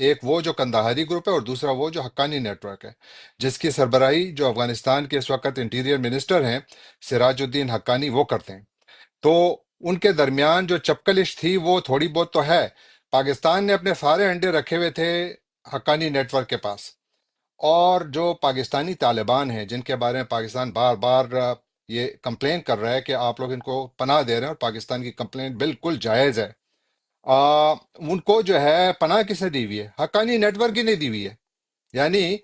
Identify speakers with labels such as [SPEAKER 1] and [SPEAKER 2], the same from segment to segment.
[SPEAKER 1] ایک وہ جو کندہاری گروپ ہے اور دوسرا وہ جو حقانی نیٹ ورک ہے، جس کی سربراہی جو افغانستان کے اس وقت انٹیریئر منسٹر ہیں سراج الدین حقانی وہ کرتے ہیں۔ تو ان کے درمیان جو چپکلش تھی وہ تھوڑی بہت تو ہے۔ پاکستان نے اپنے سارے انڈے رکھے ہوئے تھے حقانی نیٹ ورک کے پاس، اور جو پاکستانی طالبان ہیں جن کے بارے میں پاکستان بار بار یہ کمپلین کر رہا ہے کہ آپ لوگ ان کو پناہ دے رہے ہیں، اور پاکستان کی کمپلین بالکل جائز ہے، ان کو جو ہے پناہ کس نے دی ہوئی ہے؟ حقانی نیٹ ورک ہی نے دی ہوئی ہے۔ یعنی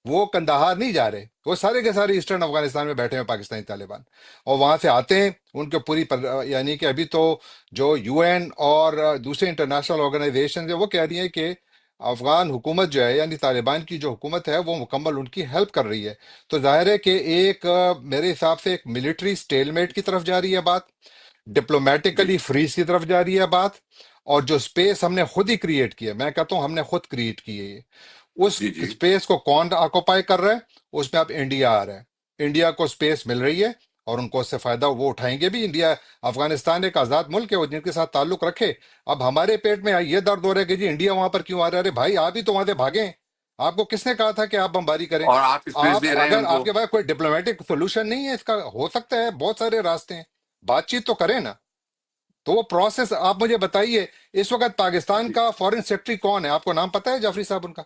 [SPEAKER 1] وہ کندہار نہیں جا رہے، وہ سارے کے سارے ایسٹرن افغانستان میں بیٹھے ہیں پاکستانی طالبان، اور وہاں سے آتے ہیں ان کے پوری یعنی کہ ابھی تو جو یو این اور دوسرے انٹرنیشنل آرگنائزیشن وہ کہہ رہی ہیں کہ افغان حکومت جو ہے یعنی طالبان کی جو حکومت ہے وہ مکمل ان کی ہیلپ کر رہی ہے۔ تو ظاہر ہے کہ ایک میرے حساب سے ایک ملٹری سٹیل میٹ کی طرف جا رہی ہے بات،
[SPEAKER 2] جی
[SPEAKER 1] ڈپلومیٹیکلی فریز کی طرف جا رہی ہے بات، اور جو سپیس ہم نے خود ہی کریٹ کی ہے، میں کہتا ہوں ہم نے خود کریٹ کی ہے یہ، اس
[SPEAKER 2] جی جی
[SPEAKER 1] سپیس کو کون آکوپائی کر رہا ہے؟ اس میں اب انڈیا آ رہا ہے، انڈیا کو سپیس مل رہی ہے اور ان کو اس سے فائدہ وہ اٹھائیں گے بھی۔ انڈیا، افغانستان ایک آزاد ملک ہے، وہ جن کے ساتھ تعلق رکھے۔ اب ہمارے پیٹ میں یہ درد ہو رہا ہے کہ جی انڈیا وہاں پر کیوں آ رہا ہے؟ ارے بھائی آپ ہی تو وہاں سے بھاگیں، آپ کو کس نے کہا تھا کہ آپ بمباری کریں؟
[SPEAKER 2] اور آپ اسپیس
[SPEAKER 1] آپ
[SPEAKER 2] دے رہے ہیں
[SPEAKER 1] اگر
[SPEAKER 2] ان
[SPEAKER 1] آپ
[SPEAKER 2] کو۔
[SPEAKER 1] کے پاس کوئی ڈپلومیٹک سولوشن نہیں ہے اس کا، ہو سکتا ہے بہت سارے راستے ہیں، بات چیت تو کریں نا۔ تو وہ پروسیس آپ مجھے بتائیے، اس وقت پاکستان
[SPEAKER 2] جی
[SPEAKER 1] کا فورن سیکرٹری کون ہے؟ آپ کو نام پتہ ہے جعفری صاحب ان کا؟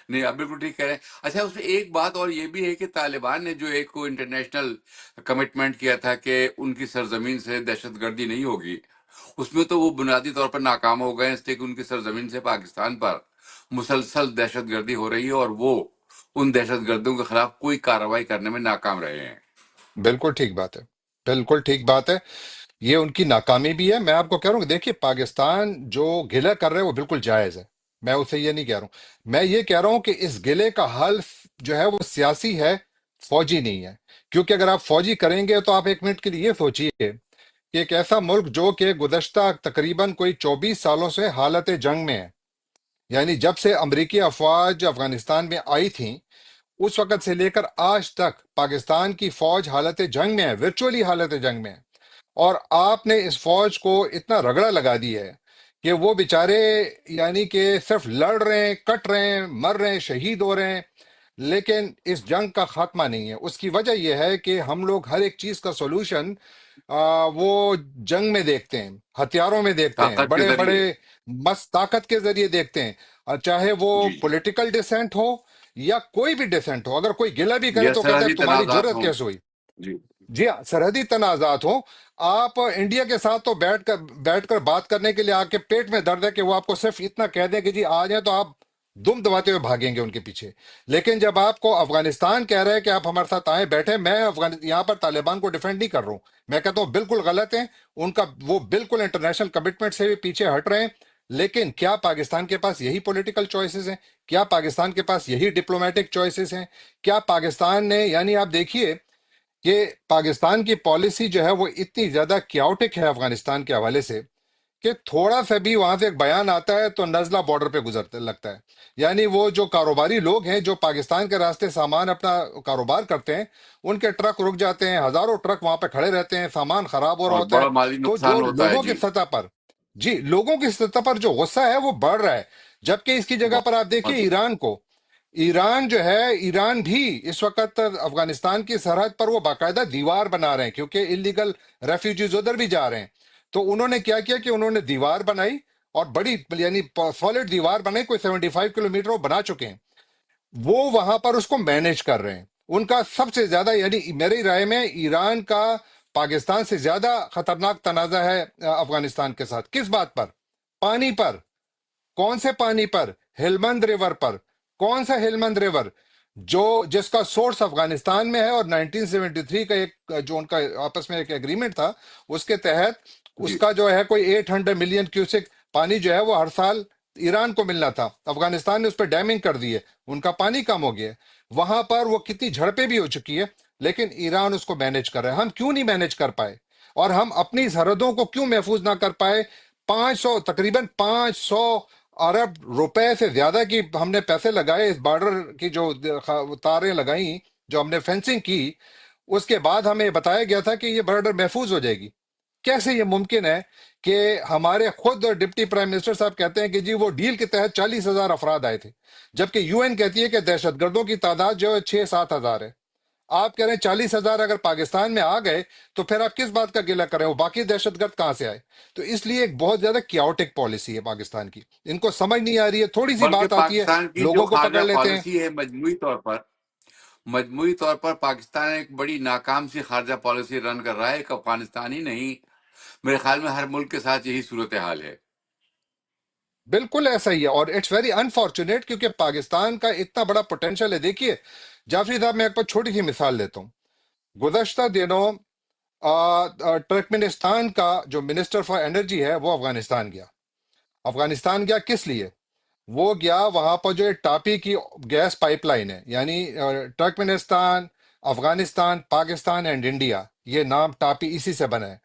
[SPEAKER 2] نہیں، آپ بالکل ٹھیک کہہ رہے ہیں۔ اچھا، اس میں ایک بات اور یہ بھی ہے کہ طالبان نے جو ایک انٹرنیشنل کمٹمنٹ کیا تھا کہ ان کی سرزمین سے دہشت گردی نہیں ہوگی، اس میں تو وہ بنیادی طور پر ناکام ہو گئے، اس لیے کہ ان کی سرزمین سے پاکستان پر مسلسل دہشت گردی ہو رہی ہے، اور وہ ان دہشت گردوں کے خلاف کوئی کارروائی کرنے میں ناکام رہے ہیں۔
[SPEAKER 1] بالکل ٹھیک بات ہے، بالکل ٹھیک بات ہے، یہ ان کی ناکامی بھی ہے۔ میں آپ کو کہہ رہا ہوں کہ دیکھیے پاکستان جو گلہ کر رہے ہیں وہ بالکل جائز ہے، میں اسے یہ نہیں کہہ رہا ہوں، میں یہ کہہ رہا ہوں کہ اس گلے کا حل جو ہے وہ سیاسی ہے، فوجی نہیں ہے۔ کیونکہ اگر آپ فوجی کریں گے تو آپ ایک منٹ کے لیے یہ سوچیے کہ ایک ایسا ملک جو کہ گزشتہ تقریباً کوئی 24 سالوں سے حالت جنگ میں ہے، یعنی جب سے امریکی افواج افغانستان میں آئی تھیں اس وقت سے لے کر آج تک پاکستان کی فوج حالت جنگ میں ہے، ورچولی حالت جنگ میں ہے، اور آپ نے اس فوج کو اتنا رگڑا لگا دی ہے کہ وہ بیچارے یعنی کہ صرف لڑ رہے ہیں، کٹ رہے ہیں، مر رہے ہیں، شہید ہو رہے ہیں، لیکن اس جنگ کا خاتمہ نہیں ہے۔ اس کی وجہ یہ ہے کہ ہم لوگ ہر ایک چیز کا سولوشن وہ جنگ میں دیکھتے ہیں، ہتھیاروں میں دیکھتے ہیں،
[SPEAKER 2] طاقت کے
[SPEAKER 1] بڑے بڑے
[SPEAKER 2] ذریعے۔
[SPEAKER 1] مست طاقت کے ذریعے دیکھتے ہیں، اور چاہے وہ
[SPEAKER 2] جی جی،
[SPEAKER 1] پولیٹیکل ڈسینٹ ہو یا کوئی بھی ڈسینٹ ہو، اگر کوئی گلہ بھی کرے
[SPEAKER 2] یہ
[SPEAKER 1] تو کہتا ہے
[SPEAKER 2] سرحدی
[SPEAKER 1] تمہاری
[SPEAKER 2] تنازعات
[SPEAKER 1] جرت
[SPEAKER 2] ہوں۔
[SPEAKER 1] کیسے ہوئی؟
[SPEAKER 2] جی
[SPEAKER 1] جی ہاں، سرحدی تنازعات ہوں، آپ انڈیا کے ساتھ تو بیٹھ کر بات کرنے کے لیے آپ کے پیٹ میں درد ہے کہ وہ آپ کو صرف اتنا کہہ دیں کہ جی آ جائیں، تو آپ دم دباتے ہوئے بھاگیں گے ان کے پیچھے۔ لیکن جب آپ کو افغانستان کہہ رہا ہے کہ آپ ہمارے ساتھ آئیں بیٹھیں، میں یہاں پر طالبان کو ڈیفینڈ نہیں کر رہا ہوں، میں کہتا ہوں بالکل غلط ہیں، ان کا وہ بالکل انٹرنیشنل کمٹمنٹ سے بھی پیچھے ہٹ رہے ہیں۔ لیکن کیا پاکستان کے پاس یہی پولیٹیکل چوائسز ہیں؟ کیا پاکستان کے پاس یہی ڈپلومیٹک چوائسز ہیں؟ کیا پاکستان نے، یعنی آپ دیکھیے کہ پاکستان کی پالیسی جو ہے وہ اتنی زیادہ کیاوٹک ہے افغانستان کے حوالے سے کہ تھوڑا سا بھی وہاں سے ایک بیان آتا ہے تو نزلہ بارڈر پہ گزرتے لگتا ہے۔ یعنی وہ جو کاروباری لوگ ہیں جو پاکستان کے راستے سامان اپنا کاروبار کرتے ہیں، ان کے ٹرک رک جاتے ہیں، ہزاروں ٹرک وہاں پہ کھڑے رہتے ہیں، سامان خراب ہو رہا
[SPEAKER 2] اور
[SPEAKER 1] ہوتا ہے۔
[SPEAKER 2] بڑا مالی
[SPEAKER 1] تو
[SPEAKER 2] نقصان
[SPEAKER 1] جو
[SPEAKER 2] ہوتا ہے۔
[SPEAKER 1] لوگوں کی
[SPEAKER 2] جی،
[SPEAKER 1] سطح پر، جی لوگوں کی سطح پر جو غصہ ہے وہ بڑھ رہا ہے، جبکہ اس کی جگہ پر آپ دیکھیے
[SPEAKER 2] بہت۔
[SPEAKER 1] ایران کو، ایران جو ہے، ایران بھی اس وقت افغانستان کی سرحد پر وہ باقاعدہ دیوار بنا رہے ہیں کیونکہ انلیگل ریفیوجیز ادھر بھی جا رہے ہیں۔ تو انہوں نے کیا کیا کہ انہوں نے دیوار بنائی، اور بڑی یعنی سالڈ دیوار بنائی، کوئی 75 کلومیٹر وہ بنا چکے ہیں، وہ وہاں پر اس کو مینج کر رہے ہیں۔ ان کا سب سے زیادہ، یعنی میری رائے میں ایران کا پاکستان سے زیادہ خطرناک تنازع ہے افغانستان کے ساتھ۔ کس بات پر؟ پانی پر۔ کون سے پانی پر؟ ہلمند ریور پر۔ کون سا ہلمند ریور؟ جو جس کا سورس افغانستان میں ہے، اور 1973 کا ایک جو ان کا آپس میں ایک ایگریمنٹ تھا، اس کے تحت اس
[SPEAKER 2] جی
[SPEAKER 1] کا جو ہے کوئی 800 ملین کیوسک پانی جو ہے وہ ہر سال ایران کو ملنا تھا، افغانستان نے اس پہ ڈیمنگ کر دی ہے، ان کا پانی کم ہو گیا ہے۔ وہاں پر وہ کتنی جھڑپیں بھی ہو چکی ہے، لیکن ایران اس کو مینج کر رہا ہے۔ ہم کیوں نہیں مینج کر پائے؟ اور ہم اپنی سرحدوں کو کیوں محفوظ نہ کر پائے؟ 500 تقریباً 500 ارب روپے سے زیادہ کی ہم نے پیسے لگائے اس بارڈر کی، جو تاریں لگائیں، جو ہم نے فینسنگ کی، اس کے بعد ہمیں بتایا گیا تھا کہ یہ بارڈر محفوظ ہو جائے گی۔ کیسے یہ ممکن ہے کہ ہمارے خود ڈپٹی پرائم منسٹر صاحب کہتے ہیں کہ جی وہ ڈیل کے تحت 40,000 افراد آئے تھے، جبکہ یو این کہتی ہے کہ دہشت گردوں کی تعداد جو ہے 6-7 ہزار ہے۔ آپ کہہ رہے ہیں 40,000 اگر پاکستان میں آ گئے تو پھر آپ کس بات کا گلہ کریں، وہ باقی دہشت گرد کہاں سے آئے؟ تو اس لیے ایک بہت زیادہ کیوٹک پالیسی ہے پاکستان کی، ان کو سمجھ نہیں آ رہی ہے، تھوڑی سی
[SPEAKER 2] بلکہ
[SPEAKER 1] بات آتی ہے
[SPEAKER 2] پاکستان کی جو
[SPEAKER 1] لوگوں کو پکڑ
[SPEAKER 2] خارجہ
[SPEAKER 1] لیتے ہیں۔
[SPEAKER 2] پالیسی ہے مجموعی طور پر پاکستان ایک بڑی ناکام سی خارجہ پالیسی رن کر رہا ہے، ایک افغانستان ہی نہیں، میرے خیال میں ہر ملک کے ساتھ یہی صورتحال ہے۔
[SPEAKER 1] بالکل ایسا ہی ہے، اور اٹس ویری انفارچونیٹ کیونکہ پاکستان کا اتنا بڑا پوٹینشیل ہے۔ دیکھیے جعفری صاحب، میں ایک بار چھوٹی سی مثال دیتا ہوں۔ گزشتہ دنوں ترکمنستان کا جو منسٹر فار انرجی ہے وہ افغانستان گیا۔ افغانستان گیا کس لیے؟ وہ گیا وہاں پر جو ٹاپی کی گیس پائپ لائن ہے، یعنی ترکمنستان، افغانستان، پاکستان اینڈ انڈیا، یہ نام ٹاپی اسی سے بنا ہے۔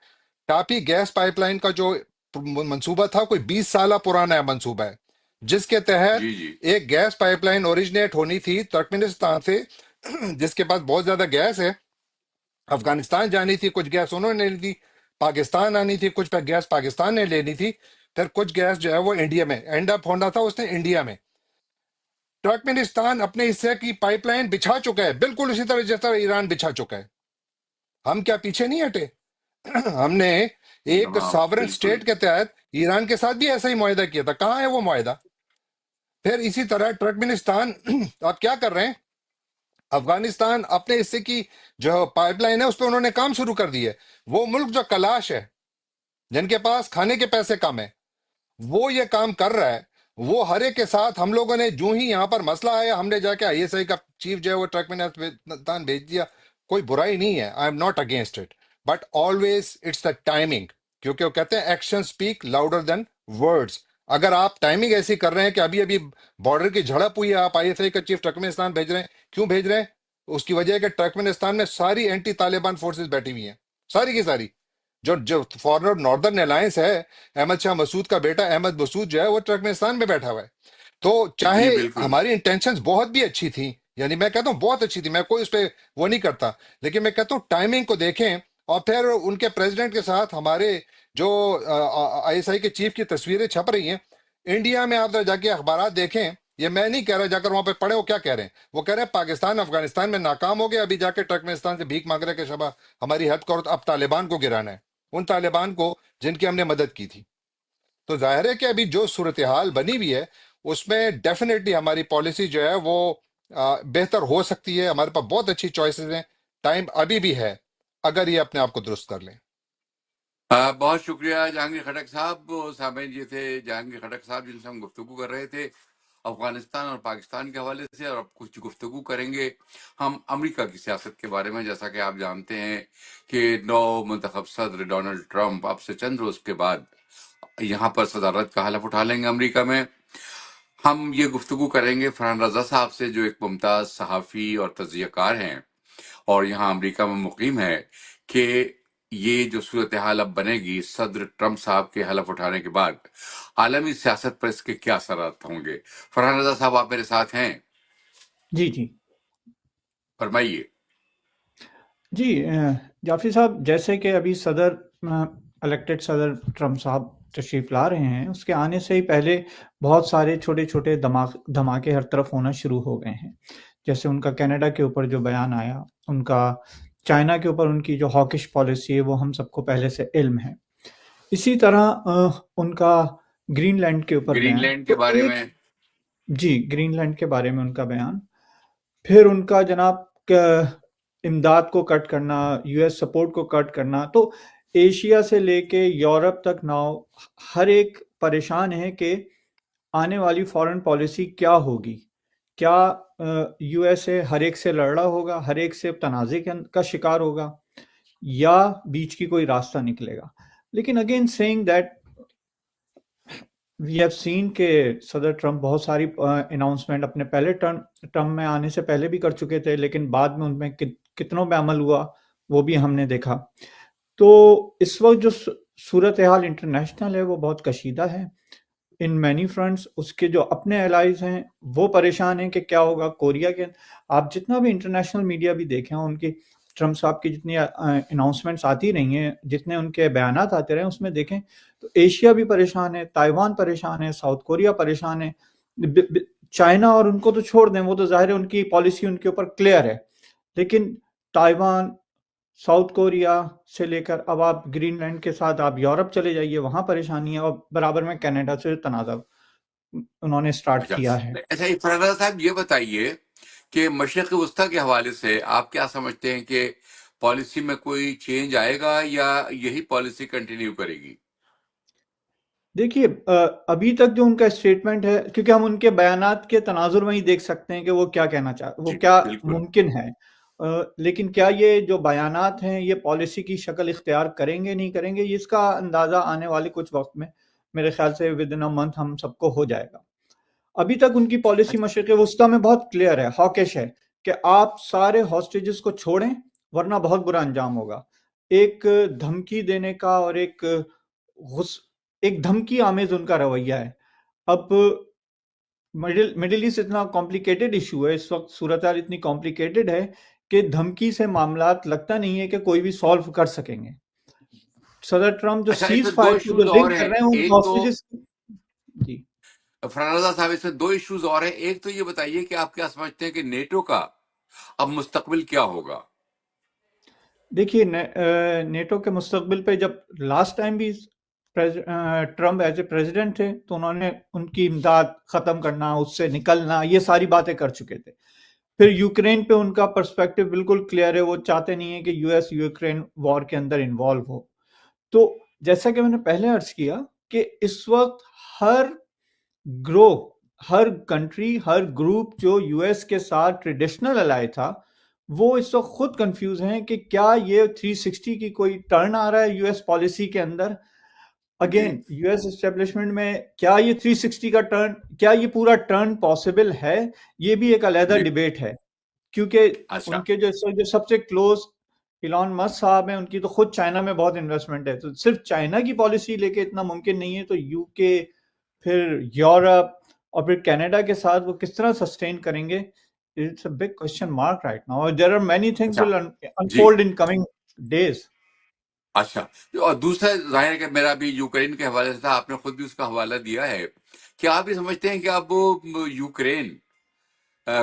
[SPEAKER 1] ٹاپی گیس پائپ لائن کا جو منصوبہ تھا کوئی 20 سالہ پرانا ہے منصوبہ ہے، جس کے تحت
[SPEAKER 2] جی جی
[SPEAKER 1] ایک گیس پائپ لائن اوریجنیٹ ہونی تھی ترکمنستان سے، جس کے پاس بہت زیادہ گیس ہے، افغانستان جانی تھی، کچھ گیس انہوں نے لینی تھی، پاکستان آنی تھی، کچھ گیس پاکستان نے لینی تھی، پھر کچھ گیس جو ہے وہ انڈیا میں اینڈ اپ ہونا تھا، اس نے انڈیا میں۔ ترکمنستان اپنے حصے کی پائپ لائن بچھا چکا ہے، بالکل اسی طرح جس طرح ایران بچھا چکا ہے۔ ہم کیا پیچھے نہیں ہٹے؟ ہم نے ایک
[SPEAKER 2] ہاں
[SPEAKER 1] ساورن
[SPEAKER 2] بالکل۔
[SPEAKER 1] اسٹیٹ کے تحت ایران کے ساتھ بھی ایسا ہی معاہدہ کیا تھا، کہاں ہے وہ معاہدہ؟ پھر اسی طرح ترکمنستان آپ کیا کر رہے ہیں؟ افغانستان اپنے حصے کی جو پائپ لائن ہے اس پہ انہوں نے کام شروع کر دی ہے۔ وہ ملک جو کلاش ہے، جن کے پاس کھانے کے پیسے کم ہیں، وہ یہ کام کر رہا ہے۔ وہ ہر ایک کے ساتھ ہم لوگوں نے جو ہی یہاں پر مسئلہ آیا، ہم نے جا کے آئی ایس آئی کا چیف جو ہے وہ ٹرکمنستان بھیج دیا۔ کوئی برائی نہیں ہے، I am not against it, but always it's the timing, کیونکہ وہ کہتے ہیں action speak louder than words. اگر آپ ٹائمنگ ایسی کر رہے ہیں کہ ابھی ابھی بارڈر کی جھڑپ ہوئی ہے، آپ آئی ایس آئی کا چیف ٹرکمنستان بھیج رہے ہیں، کیوں بھیج رہے ہیں؟ اس کی وجہ ہے کہ ٹرکمنستان میں ساری اینٹی طالبان فورسز بیٹھی ہوئی ہیں، ساری کی ساری۔ جو فارنر ناردرن الائنس ہے، احمد شاہ مسعود کا بیٹا احمد مسعود جو ہے وہ ترکمنستان میں بیٹھا ہوا ہے۔ تو چاہے
[SPEAKER 2] جی بالکل۔
[SPEAKER 1] ہماری انٹینشنز بہت بھی اچھی تھیں، یعنی میں کہتا ہوں بہت اچھی تھی، میں کوئی اس پہ وہ نہیں کرتا، لیکن میں کہتا ہوں ٹائمنگ کو دیکھیں۔ اور پھر ان کے پریزیڈنٹ کے ساتھ ہمارے جو آئی ایس آئی کے چیف کی تصویریں چھپ رہی ہیں انڈیا میں، آپ ذرا جا کے اخبارات دیکھیں۔ یہ میں نہیں کہہ رہا، جا کر وہاں پہ پڑھیں وہ کیا کہہ رہے ہیں۔ وہ کہہ رہے ہیں پاکستان افغانستان میں ناکام ہو گیا، ابھی جا کے ترکمنستان سے بھیک مانگ رہے کہ شبہ ہماری ہیلپ کرو، تو اب طالبان کو گرانا ہے، ان طالبان کو جن کی ہم نے مدد کی تھی۔ تو ظاہر ہے کہ ابھی جو صورتحال بنی ہوئی ہے اس میں ڈیفینیٹلی ہماری پالیسی جو ہے وہ بہتر ہو سکتی ہے، ہمارے پاس بہت اچھی چوائسز ہیں، ٹائم ابھی بھی ہے اگر یہ اپنے آپ کو درست کر لیں۔
[SPEAKER 2] بہت شکریہ جہانگیر خٹک صاحب۔ سامعین یہ تھے جہانگیر خٹک صاحب جن سے ہم گفتگو کر رہے تھے افغانستان اور پاکستان کے حوالے سے، اور اب کچھ گفتگو کریں گے ہم امریکہ کی سیاست کے بارے میں۔ جیسا کہ آپ جانتے ہیں کہ نو منتخب صدر ڈونلڈ ٹرمپ اب سے چند روز کے بعد یہاں پر صدارت کا حلف اٹھا لیں گے امریکہ میں۔ ہم یہ گفتگو کریں گے فرحان رضا صاحب سے، جو ایک ممتاز صحافی اور تجزیہ کار ہیں اور یہاں امریکہ میں مقیم ہے، کہ یہ جو صورتحال اب بنے گی صدر ٹرمپ صاحب کے حلف اٹھانے کے بعد، عالمی سیاست پر اس کے کیا اثرات ہوں گے۔ فرحان رضا صاحب آپ میرے ساتھ ہیں،
[SPEAKER 3] جی جی
[SPEAKER 2] فرمائیے۔
[SPEAKER 3] جی جعفری صاحب، جیسے کہ ابھی صدر الیکٹڈ صدر ٹرمپ صاحب تشریف لا رہے ہیں، اس کے آنے سے ہی پہلے بہت سارے چھوٹے چھوٹے دھماکے ہر طرف ہونا شروع ہو گئے ہیں۔ جیسے ان کا کینیڈا کے اوپر جو بیان آیا، ان کا چائنا کے اوپر ان کی جو ہاکش پالیسی ہے وہ ہم سب کو پہلے سے علم ہے۔ اسی طرح ان کا گرین لینڈ کے اوپر
[SPEAKER 2] گرین
[SPEAKER 3] بیان،
[SPEAKER 2] لینڈ کے
[SPEAKER 3] تو
[SPEAKER 2] بارے
[SPEAKER 3] ایک
[SPEAKER 2] میں
[SPEAKER 3] جی گرین لینڈ کے بارے میں ان کا بیان، پھر ان کا جناب امداد کو کٹ کرنا، یو ایس سپورٹ کو کٹ کرنا، تو ایشیا سے لے کے یورپ تک ناؤ ہر ایک پریشان ہے کہ آنے والی فارن پالیسی کیا ہوگی۔ کیا یو ایس اے ہر ایک سے لڑ رہا ہوگا، ہر ایک سے تنازع کا شکار ہوگا، یا بیچ کی کوئی راستہ نکلے گا؟ لیکن again seeing that we have seen کہ صدر ٹرمپ بہت ساری اناؤنسمنٹ اپنے پہلے ٹرم میں آنے سے پہلے بھی کر چکے تھے، لیکن بعد میں ان میں کتنوں پہ عمل ہوا وہ بھی ہم نے دیکھا۔ تو اس وقت جو صورتحال انٹرنیشنل ہے وہ بہت کشیدہ ہے ان مینی فرنٹس۔ اس کے جو اپنے الائز ہیں وہ پریشان ہیں کہ کیا ہوگا کوریا کے۔ آپ جتنا بھی انٹرنیشنل میڈیا بھی دیکھیں، ان کی ٹرمپ صاحب کی جتنی اناؤنسمنٹس آتی رہی ہیں، جتنے ان کے بیانات آتے رہے ہیں، اس میں دیکھیں تو ایشیا بھی پریشان ہے، تائیوان پریشان ہے، ساؤتھ کوریا پریشان ہے، چائنا اور ان کو تو چھوڑ دیں، وہ تو ظاہر ہے ان کی پالیسی ان کے اوپر کلیئر ہے، لیکن تائیوان، ساؤتھ کوریا سے لے کر اب آپ گرین لینڈ کے ساتھ آپ یورپ چلے جائیے، وہاں پریشانی ہے، اور برابر میں کینیڈا سے تنازع انہوں نے سٹارٹ
[SPEAKER 2] اچھا
[SPEAKER 3] کیا ہے۔
[SPEAKER 2] اچھا، فرحان رضا صاحب یہ بتائیے کہ مشرق وسطیٰ کے حوالے سے آپ کیا سمجھتے ہیں کہ پالیسی میں کوئی چینج آئے گا یا یہی پالیسی کنٹینیو کرے گی؟
[SPEAKER 3] دیکھیے ابھی تک جو ان کا اسٹیٹمنٹ ہے، کیونکہ ہم ان کے بیانات کے تناظر میں ہی دیکھ سکتے ہیں کہ وہ کیا کہنا چاہتے، وہ
[SPEAKER 2] جی
[SPEAKER 3] کیا
[SPEAKER 2] بالکل۔
[SPEAKER 3] ممکن ہے، لیکن کیا یہ جو بیانات ہیں یہ پالیسی کی شکل اختیار کریں گے نہیں کریں گے، اس کا اندازہ آنے والے کچھ وقت میں میرے خیال سے ود ان منتھ ہم سب کو ہو جائے گا۔ ابھی تک ان کی پالیسی
[SPEAKER 2] اچھا
[SPEAKER 3] مشرق وسطیٰ میں بہت کلیئر ہے، ہاکش ہے، کہ آپ سارے ہاسٹیجز کو چھوڑیں ورنہ بہت برا انجام ہوگا۔ ایک دھمکی دینے کا اور ایک دھمکی آمیز ان کا رویہ ہے۔ اب مڈل ایسٹ اتنا کمپلیکیٹڈ ایشو ہے، اس وقت صورتحال اتنی کمپلیکیٹڈ ہے کہ دھمکی سے معاملات لگتا نہیں ہے کہ کوئی بھی سالو کر سکیں گے۔ صدر ٹرمپ جو
[SPEAKER 2] اچھا، اس میں
[SPEAKER 3] سیز
[SPEAKER 2] دو
[SPEAKER 3] فائر کی
[SPEAKER 2] ایشوز
[SPEAKER 3] جو
[SPEAKER 2] اور
[SPEAKER 3] رنگ
[SPEAKER 2] ہیں،
[SPEAKER 3] کر رہے ہیں ان
[SPEAKER 2] ایک تو
[SPEAKER 3] ہاسٹیجز، جی
[SPEAKER 2] فرحان رضا صاحب اس میں دو ایشوز اور ہیں، ایک تو یہ بتائیے کہ آپ کیا سمجھتے ہیں کہ نیٹو کا اب مستقبل کیا ہوگا؟
[SPEAKER 3] دیکھیے نیٹو کے مستقبل پہ جب لاسٹ ٹائم بھی ٹرمپ ایز اے پریزیڈنٹ تھے تو انہوں نے ان کی امداد ختم کرنا، اس سے نکلنا، یہ ساری باتیں کر چکے تھے۔ پھر یوکرین پہ ان کا پرسپیکٹو بالکل کلیئر ہے، وہ چاہتے نہیں ہیں کہ یو ایس یوکرین وار کے اندر انوالو ہو۔ تو جیسا کہ میں نے پہلے عرض کیا کہ اس وقت ہر گروہ، ہر کنٹری، ہر گروپ جو یو ایس کے ساتھ ٹریڈیشنل الائی تھا، وہ اس وقت خود کنفیوز ہیں کہ کیا یہ 360 کی کوئی ٹرن آ رہا ہے یو ایس پالیسی کے اندر۔
[SPEAKER 2] جی
[SPEAKER 3] اگین یو ایس اسٹیبلشمنٹ میں کیا یہ 360 کا ٹرن، کیا یہ پورا ٹرن پاسبل ہے، یہ بھی ایک علیحدہ
[SPEAKER 2] جی
[SPEAKER 3] ڈیبیٹ ہے، کیونکہ
[SPEAKER 2] اچھا
[SPEAKER 3] ان کے جو سب سے کلوز ایلان مسک صاحب ہیں، ان کی تو خود چائنا میں بہت انویسٹمنٹ ہے، تو صرف چائنا کی پالیسی لے کے اتنا ممکن نہیں ہے، تو یو کے، پھر یورپ اور پھر کینیڈا کے ساتھ وہ کس طرح سسٹین کریں گے، it's a big question mark right now, اور دیر آر مینی تھنگز
[SPEAKER 2] اچھا
[SPEAKER 3] ول
[SPEAKER 2] جی
[SPEAKER 3] انفولڈ ان کمنگ ڈیز۔
[SPEAKER 2] اچھا، اور دوسرا ظاہر ہے کہ میرا بھی یوکرین کے حوالے سے تھا، آپ نے خود بھی اس کا حوالہ دیا ہے، کیا آپ یہ سمجھتے ہیں کہ اب یوکرین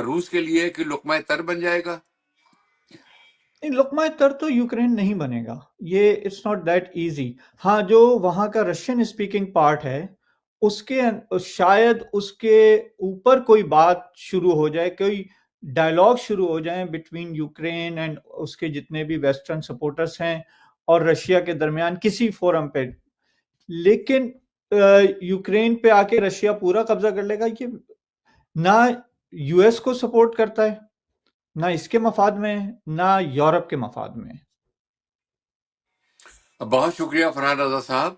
[SPEAKER 2] روس کے لیے ایک لقمہ تر بن جائے گا؟
[SPEAKER 3] لقمہ تر تو یوکرین نہیں بنے گا، یہ اٹس ناٹ دیٹ ایزی۔ ہاں، جو وہاں کا رشین اسپیکنگ پارٹ ہے، اس کے شاید اس کے اوپر کوئی بات شروع ہو جائے، کوئی ڈائلاگ شروع ہو جائے بٹوین یوکرین اینڈ اس کے جتنے بھی ویسٹرن سپورٹرز ہیں اور رشیا کے درمیان کسی فورم پہ، لیکن یوکرین پہ آ کے رشیا پورا قبضہ کر لے گا، یہ نہ یو ایس کو سپورٹ کرتا ہے، نہ اس کے مفاد میں ہے، نہ یورپ کے مفاد میں ہے۔
[SPEAKER 2] بہت شکریہ فرحان رضا صاحب۔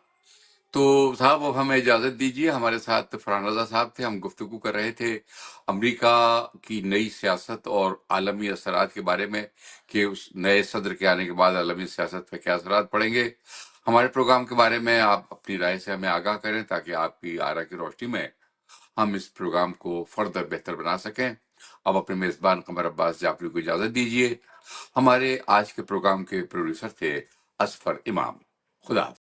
[SPEAKER 2] تو صاحب اب ہمیں اجازت دیجیے، ہمارے ساتھ فرحان رضا صاحب تھے، ہم گفتگو کر رہے تھے امریکہ کی نئی سیاست اور عالمی اثرات کے بارے میں کہ اس نئے صدر کے آنے کے بعد عالمی سیاست پہ کیا اثرات پڑیں گے۔ ہمارے پروگرام کے بارے میں آپ اپنی رائے سے ہمیں آگاہ کریں تاکہ آپ کی آرا کی روشنی میں ہم اس پروگرام کو فردر بہتر بنا سکیں۔ اب اپنے میزبان قمر عباس جعفری کو اجازت دیجیے۔ ہمارے آج کے پروگرام کے پروڈیوسر تھے اصفر امام۔ خدا حافظ۔